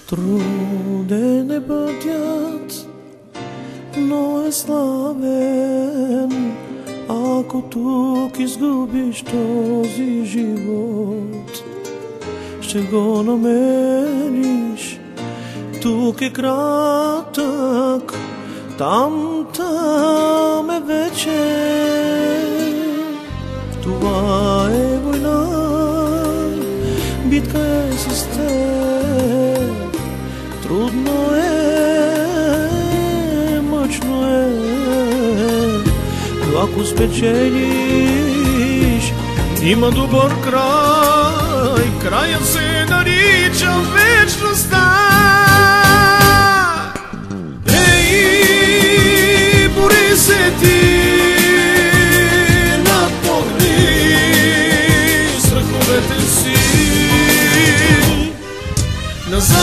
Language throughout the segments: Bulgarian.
Труден е пътят, но е славен, ако тук изгубиш този живот. Ще го намериш, тук е кратък, там е вече. Това е война, битка е с теб. Трудно е, мъчно е, но ако спечелиш, има добър край. Краят се нарича вечността. Ей, бори се ти, надмогни страховете си. Назад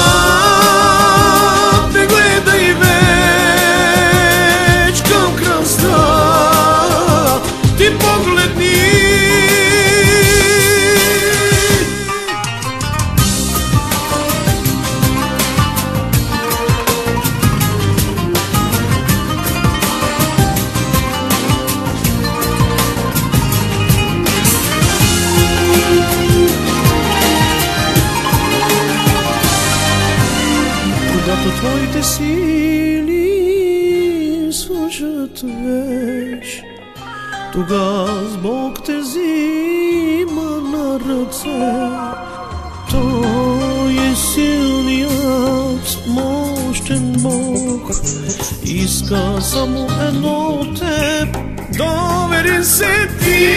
не гледай веч към кръста, ти погледни. Когато твоите сили свършат веч, тогава Бог те взима на ръце. Той е силният, мощен Бог, иска само едно от теб. Довери се ти.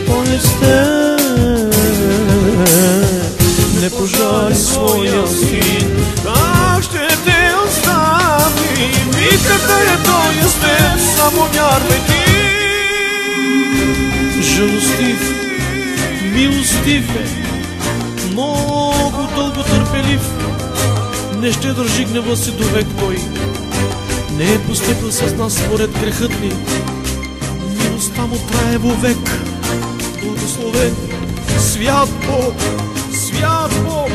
Той е с теб, не пожали своя син, как ще те остави? Миката е той е с теб, само вярвай ти. Жалостив, милостив е, много дълго търпелив, не ще държи гнева си до век той. Не е постъпил с нас според грехът ни, милостта му трае вовек. Благословен свят Бог, свят Бог.